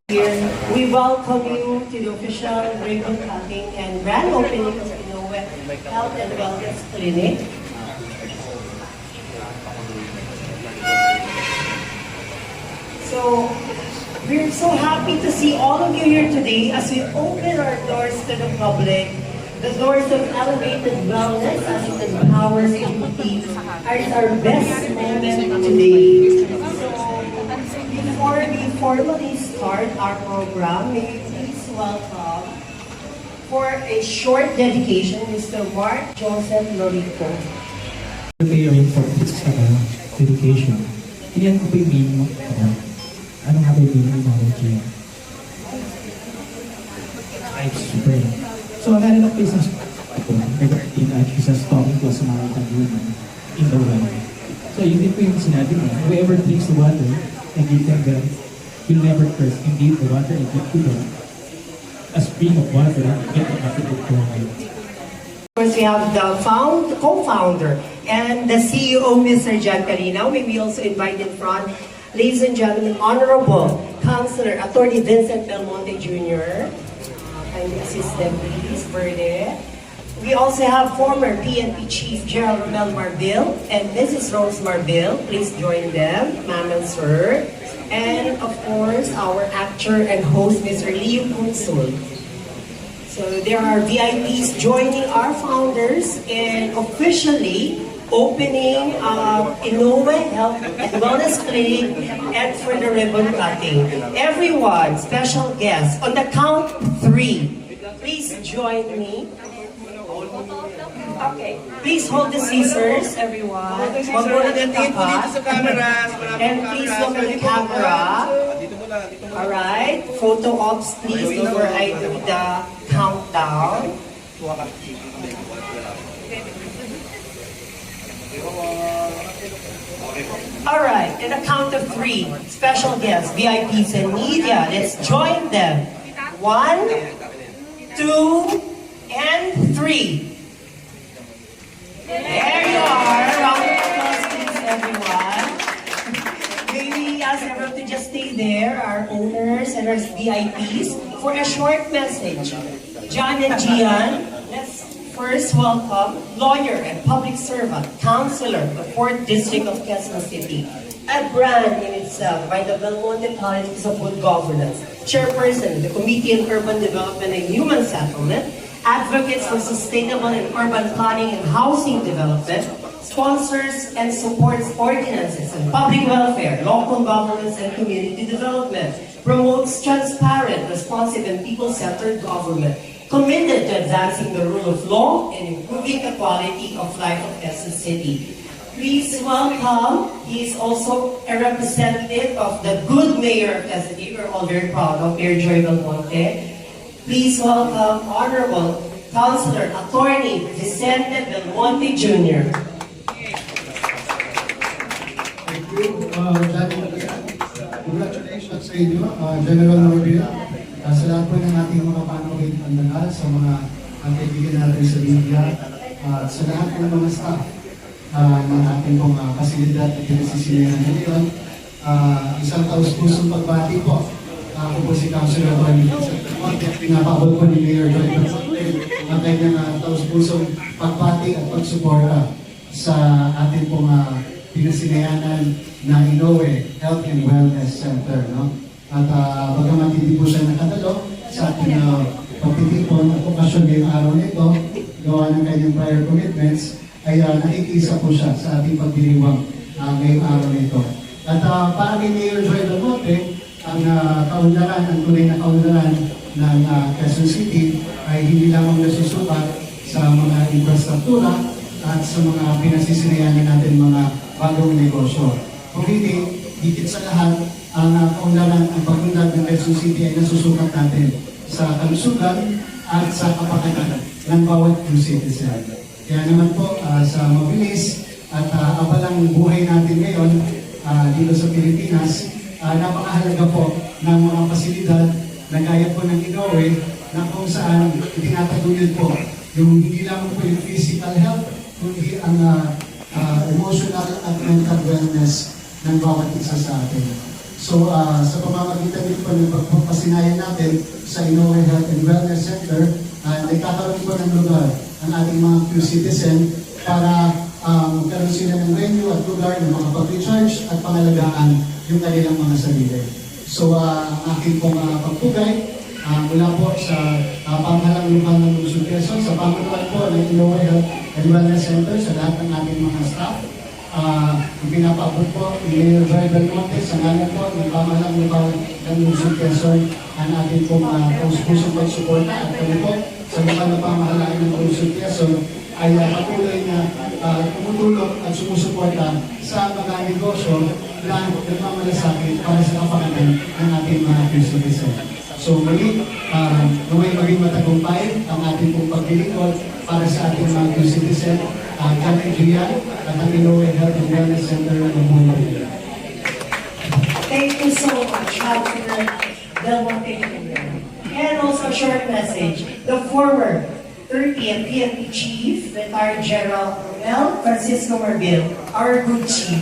Here, we welcome you to the official ribbon cutting and grand opening of Inoue Health and Wellness Clinic. So, we're so happy to see all of you here today as we open our doors to the public. The doors of elevated wellness as it empowers communities are our best moment today. Before we formally start our program, may we please welcome for a short dedication, Mr. Mark Joseph Lorico. Preparing for this dedication. Iyan ko po yung meaning mo. Ano nga ba yung meaning mo ng I pray. So, meron ako isang regarding Jesus talking to a Samaritan woman in the well. So, yun din po yung sinabi mo. Whoever drinks the water and give them well, will never thirst. Indeed, the water I give to them, a spring of water, get a bucket of water. Of course, we have the co-founder and the CEO, Mr. John Carina. We will also invite in front, ladies and gentlemen, Honorable Councilor Attorney Vincent Belmonte Jr. Kindly assist them, please, Verde. We also have former PNP Chief Gerald Romel Marbil and Mrs. Rose Marbil. Please join them, ma'am and sir. And of course, our actor and host, Mr. Leo Kunsul. So there are VIPs joining our founders in officially opening Inoue Health and Wellness Clinic and for the ribbon cutting. Everyone, special guests, on the count of 3, please join me. Okay, please hold the scissors, everyone. And please look at the camera. Alright, photo ops please before I do the countdown. Alright, in the count of 3, special guests, VIPs and media, let's join them. 1, 2, and 3. There you are. Round of applause, please, everyone. May we ask everyone to just stay there, our owners and our VIPs, for a short message. John and Gian, let's first welcome lawyer and public servant, councilor of the 4th District of Quezon City, a brand in itself by the Belmonte College of Good Governance, chairperson of the Committee on Urban Development and Human Settlement, advocates for sustainable and urban planning and housing development, sponsors and supports ordinances on public welfare, local governance and community development, promotes transparent, responsive and people-centered government, committed to advancing the rule of law and improving the quality of life of Quezon City. Please welcome, he is also a representative of the good mayor of Quezon City. We're all very proud of Mayor Joy Belmonte. Please welcome Honorable Councilor Attorney Vicente Belmonte Jr. Thank you. Congratulations sa inyo, General Norville. Sa lahat po ng ating mga panood at banal, sa mga kaibigan natin sa media, sa lahat ng mga staff ng ating pong pasilidad at pinasisilihan ngayon, isang taus-pusong pagbati po. Ako po si Councilor Attorney pinapabot po ni Mayor Joy Belmonte ang kanyang taus-pusong pagbati at pagsuporta sa ating pong pinasinayanan na Inoue Health and Wellness Center. No? At bagamat hindi po siya nakatalo sa ating pagtitipon at okasyon ngayong araw nito, gawa ng kanyang prior commitments, ay nakikisa po siya sa ating pagdiriwang ngayong araw nito. At para kay Mayor Joy Belmonte, ang kaunlaran, ang tunay na kaunlaran ng Quezon City ay hindi lamang nasusukat sa mga infrastruktura at sa mga pinasisinayanan natin mga bagong negosyo. Kung hindi, higit sa lahat, ang kaunlaran, ang pag-unlad ng Quezon City ay nasusukat natin sa kalusugan at sa kapakanan ng bawat citizen. Kaya naman po, sa mabilis at abalang buhay natin ngayon dito sa Pilipinas, napakahalaga po ng mga pasilidad na gaya po ng Inoue na kung saan itinataguyod po yung hindi lamang po yung physical health, kundi ang emotional at mental wellness ng bawat isa sa atin. So, sa pamamagitan nito po ng pagpapasilidad kasinayan natin sa Inoue Health and Wellness Center, nagkakaroon po ng lugar ang ating mga Q-citizen para magkaroon sila ng venue at lugar na makapag-recharge at pangalagaan yung kanilang mga sarili. So, ang aking pong pagpugay mula po sa pamahalang lupa ng Luzon, Quezon, sa pamumulan po ng Inoue Health and Wellness Center, sa lahat ng ating mga staff. Yung pinapaabot po, ni Mayor Joy Belmonte, sa ngalan po ng pamahalang lupa ng Luzon, Quezon, ang ating pong pusong pagsuporta at kami po sa lupa ng pamahalaan ng Luzon, Quezon ay patuloy na tumutulong at sumusuporta sa mga negosyo na nagmamalasakit para sa kapakanan ng ating mga Q-citizen. So muli, naway maging matagumpay ang ating pong paglilingkod para sa ating mga Q-citizen, Captain Gian at ang Inoue Health and Wellness Center ng Bulacan. Thank you so much, Councilor Belmonte. And also a short message. The former 30th PNP Chief, retired General Mel Francisco Marbil, our good chief.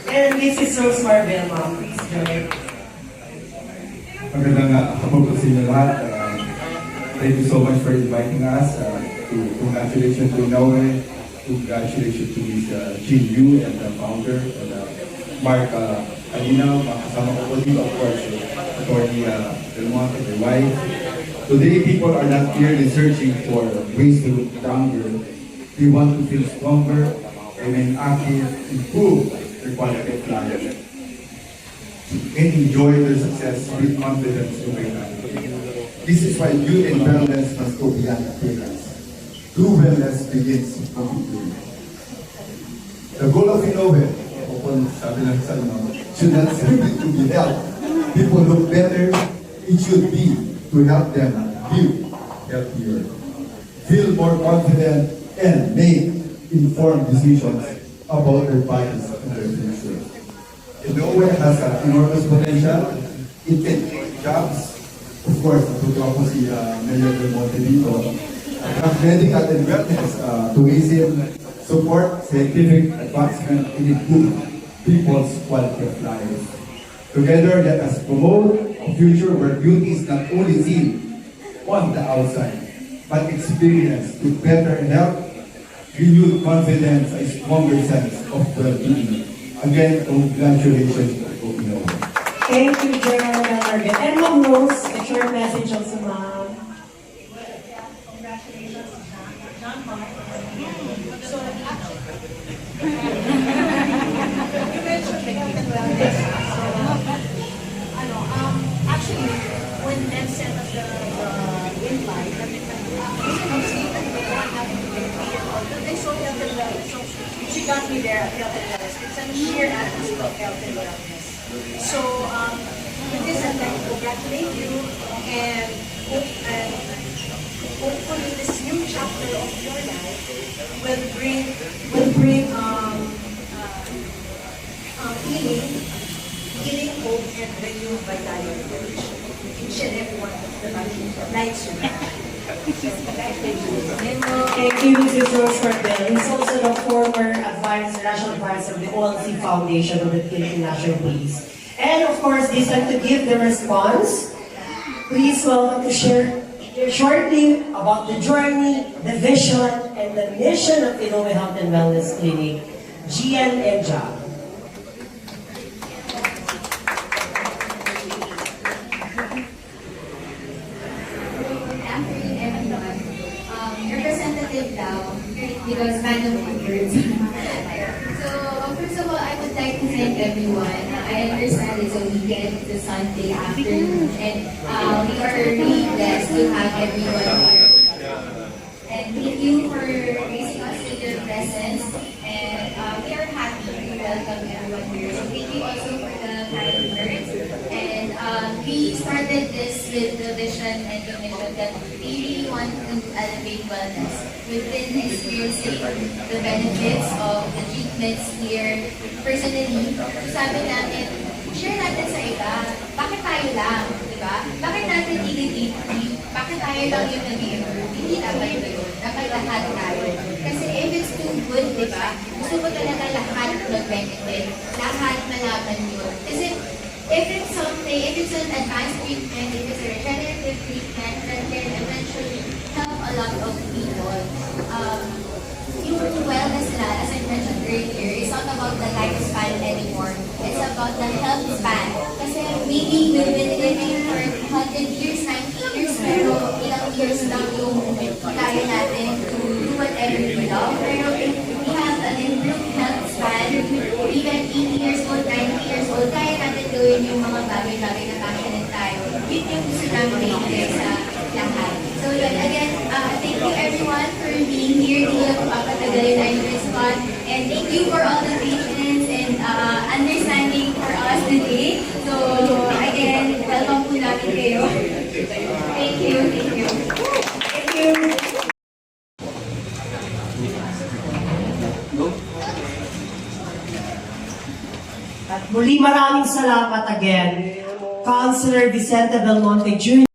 And this is Rose Marbil, ma'am. Please join. Magandang hapon po sa inyo lahat. Thank you so much for inviting us. Congratulations to Inoue. Congratulations to Ms. Jin Yu and the founder, and Mark Alina, makasama ko po dito, of course, Attorney Belmonte, my wife. Today, people are not merely searching for ways to look younger. They want to feel stronger, remain active, improve their quality of life, and enjoy their success with confidence and vitality. This is why youth and wellness must go beyond appearance. True wellness begins from within. The goal of Inoue, upon sabi lang sa inyo, should not simply to be health. People look better, it should be to help them live healthier, feel more confident, and make informed decisions about their bodies and their future. Inoue has enormous potential. It can create jobs. Of course, natutuwa ko si Mayor Belmonte dito. Medical and wellness, tourism, support scientific advancement, and improve people's quality of life. Together, let us promote a future where beauty is not only seen on the outside, but experienced with better health, renewed confidence, and stronger sense of well-being. Again, congratulations to Inoue. Thank you, General Marbil. And Ma'am Rose, a short message also, ma'am. Congratulations, John Mark. So, you mentioned health and wellness. So, actually, when Ed sent us the invite, they saw health and wellness. So, she got me there at health and wellness. It's a sheer atmosphere of health and wellness. So, with this, I'd like to congratulate you and hopefully this new chapter of your life will bring healing, hope, and renewed vitality for each and every one of the lives you have. Thank you, Mrs. Rose Marbil. He's also the former national advisor of the OLC Foundation of the Philippine National Police. And of course, this time to give the response, please welcome to share shortly about the journey, the vision, and the mission of Inoue Health and Wellness Clinic, Gian and John. Representative Lau, because man of my words. So, first of all, I would like to thank everyone. I understand it's a weekend, it's a Sunday afternoon, and we are really blessed to have everyone here. And thank you for gracing us with your presence, and we are happy to welcome everyone here. So, thank you also for the kind words. And we started this with the vision and the mission that we really want to elevate wellness. We've been experiencing the benefits of the treatments here personally. So sabi natin, share natin sa iba. Bakit tayo lang? Diba? Bakit natin i-treat? Bakit tayo lang yung nag-i-improve? Hindi dapat yun. Dapat lahat tayo. Kasi if it's too good, diba? Gusto ko talaga lahat mag-benefit. Lahat malaman yun. Kasi if it's something, if it's an advanced treatment, if it's a regenerative treatment, that can eventually help a lot of people. Yung wellness na, as I mentioned earlier, is not about the lifespan anymore. It's about the health span. Kasi maybe we've been living for 100 years, 90 years, pero ilang years lang yung kaya natin to do whatever we love. Pero if we have an improved health span, even 80 years old, 90 years old, kaya natin gawin yung mga bagay-bagay na passionate tayo. Yun yung gusto namin ibigay sa lahat. So yun, again, thank you everyone for being here. Hindi lang papatagalin tayo yung spot. And thank you for all the patience and understanding for us today. So again, welcome po namin kayo. Thank you, thank you. Thank you. At muli maraming salamat again, Councilor Vicente Belmonte Jr.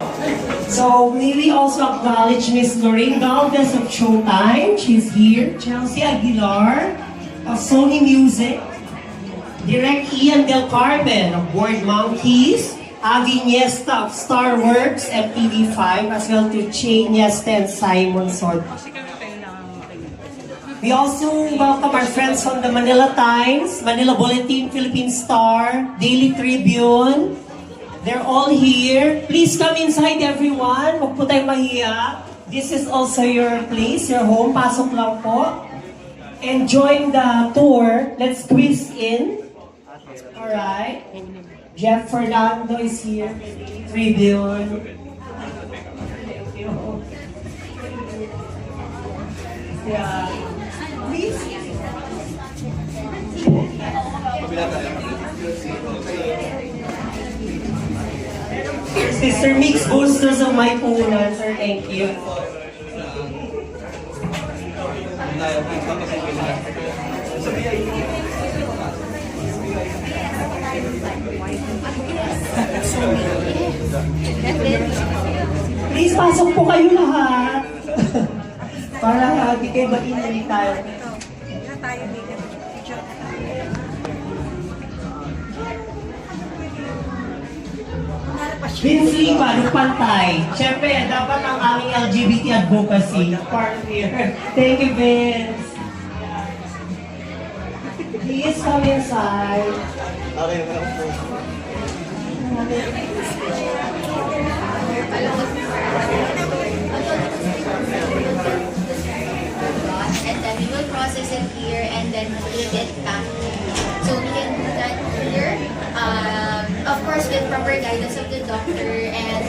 So, may we also acknowledge Miss Lorraine Galvez of Showtime. She's here. Chelsea Aguilar of Sony Music. Direct Ian Del Carmen of Board Monkeys. Avi Niesta of Star Works and TV5, as well to Che Niesta and Simon Sod. We also welcome our friends from the Manila Times, Manila Bulletin, Philippine Star, Daily Tribune. They're all here. Please come inside, everyone. Huwag po tayong mahiya. This is also your place, your home. Pasok lang po. And join the tour. Let's squeeze in. Alright. Jeff Fernando is here. Tribune. Yeah. Please. Sister Mix Boosters of my punan, sir. Thank you. Please, pasok po kayo lahat. Para hindi kayo mag-inali tayo. Vince Lipa, Pantay. Siyempre, dapat ang aming LGBT advocacy part here. Thank you, Vince. Please come inside. And then we will process it here and then we'll get back. So we can do that here. Of course, with proper guidance of the doctor and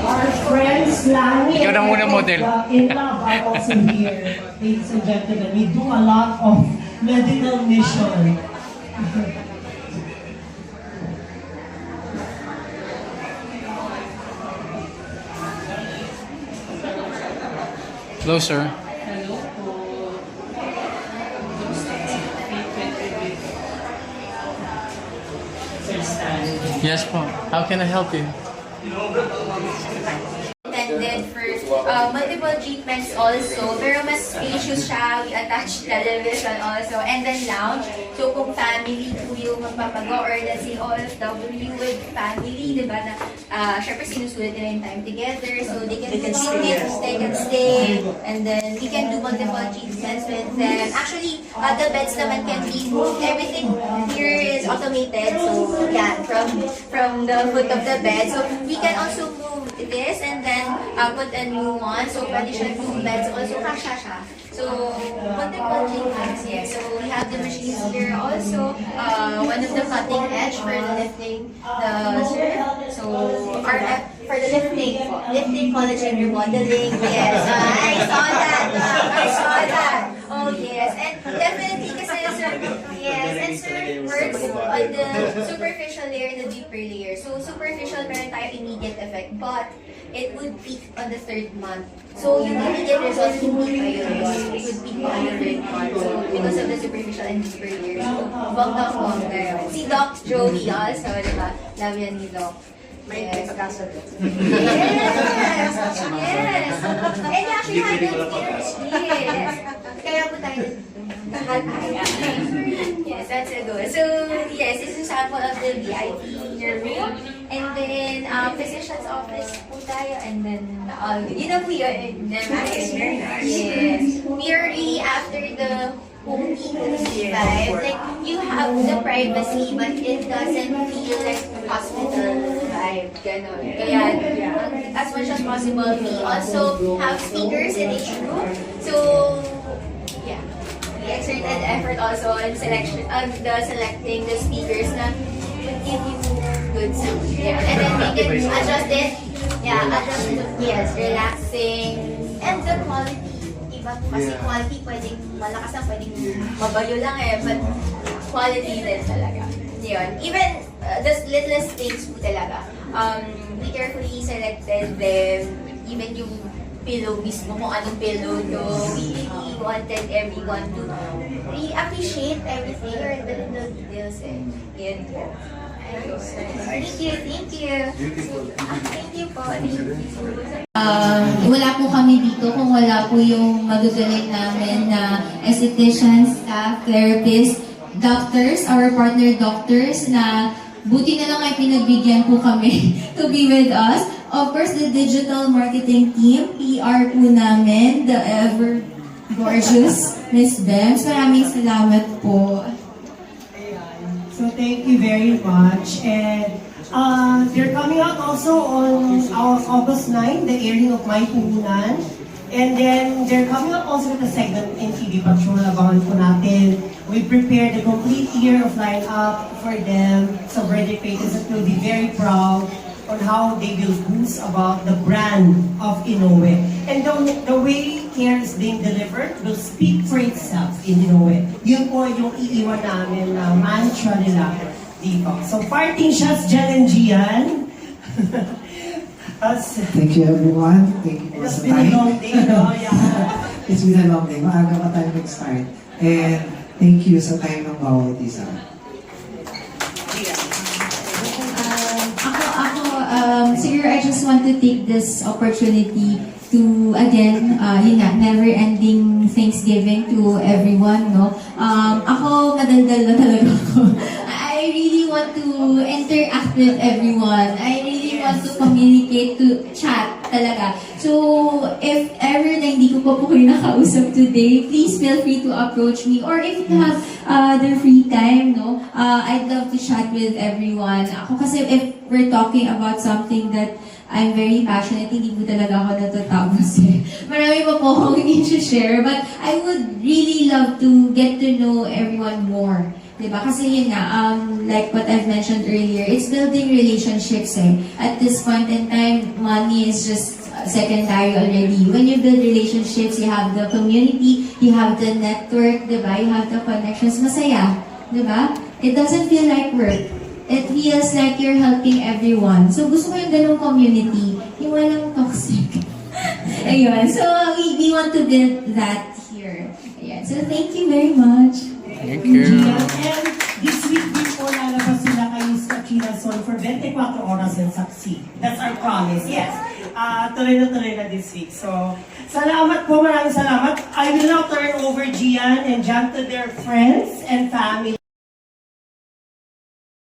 Our friends, Lani Ikaw na muna, model. In Love are also here. Ladies and gentlemen, we do a lot of medical mission. Hello, sir. Yes po. How can I help you? intended for multiple treatments also. Pero mas spacious siya. We attach television also. And then lounge. So kung family po yung magpapago or let's say OFW with family, di ba na syempre sinusulit nila yung time together. So they can stay. And then we can do multiple treatments with them. Actually, the beds naman can be moved. Everything here is automated. So yeah, from the foot of the bed. So we can also move this and then put a new one. So pwede siya 2 beds also. Kasha siya. So multiple treatments, yes. So we have the machines here also. One of the cutting edge for lifting the so RF for the lifting collagen remodeling. Yes, I saw that. Oh yes, and definitely kasi sir, yes, and sir works on the superficial layer and the deeper layer. So superficial meron tayo immediate effect, but it would peak on the 3rd month. So yung immediate results hindi pa yun. It would peak on the 3rd month. So because of the superficial and deeper layer. So bongga yun. Si Doc Joey also, diba? Love yan ni Doc. May pagkasagot. Yes! Yes! And actually, yes. Kaya po tayo kahalaya. Yes, that's a goal. So, yes, this is a sample of the VIP in your room. And then, physician's office po tayo. And then, you know po yun. Nice, very nice. Yes. We are really after the home vibe. Like, you have the privacy, but it doesn't feel like hospital vibe. Ganon. Kaya, as much as possible, we also have speakers in each room. So, yeah. We exerted effort also on selecting the speakers na would give you good sound. Yeah. And then we can adjust it. Yeah, adjust it. Yes, relaxing. And the quality. Iba po kasi quality, pwedeng malakas lang, pwedeng mabayo lang but quality din talaga. Yun. Even the littlest things po talaga. We carefully selected them, even yung pillow mismo, kung anong pillow to. We wanted everyone to we appreciate everything or the little details Yun po. Ayun. Thank you. Thank you po. Wala po kami dito kung wala po yung magagaling namin na estheticians, staff, therapists, doctors, our partner doctors na buti na lang ay pinagbigyan po kami to be with us. Of course, the digital marketing team, PR po namin, the ever gorgeous Miss Bems. Maraming salamat po. So thank you very much. And they're coming out also on our August 9, the airing of My Puhunan. And then they're coming up also with a segment in TV Patrol. Abangan po natin. We prepared a complete year of lineup for them. So Verdict Pages will be very proud on how they will boost about the brand of Inoue. And the way care is being delivered will speak for itself in Inoue. Yun po yung iiwan namin na mantra nila dito. So parting shots, Jan and Gian. Thank you everyone. Thank you for It's the been a long time. day, no? Yeah. It's been a long day. Maaga pa tayo mag-start. And thank you sa time ng bawat isa. Siguro I just want to take this opportunity to again, never-ending Thanksgiving to everyone, no? Ako, madaldal na talaga ako. I really want to interact with everyone. I really want to communicate, to chat talaga. So, if ever na hindi ko pa po kayo nakausap today, please feel free to approach me. Or if you have the free time, no? I'd love to chat with everyone. Ako kasi if we're talking about something that I'm very passionate, hindi po talaga ako natatapos eh. Marami pa po akong i-share, but I would really love to get to know everyone more. Diba? Kasi yun nga, like what I've mentioned earlier, it's building relationships eh. At this point in time, money is just secondary already. When you build relationships, you have the community, you have the network, diba? You have the connections. Masaya. Diba? It doesn't feel like work. It feels like you're helping everyone. So gusto ko yung ganung community, yung walang toxic. Ayun. So we want to build that here. Ayun. So thank you very much. Thank you. And this week din po lalabas sila kay Sakina Sol for 24 oras and saksi. That's our promise. Yes. Tuloy na this week. So, salamat po. Maraming salamat. I will now turn over Gian and Jan to their friends and family.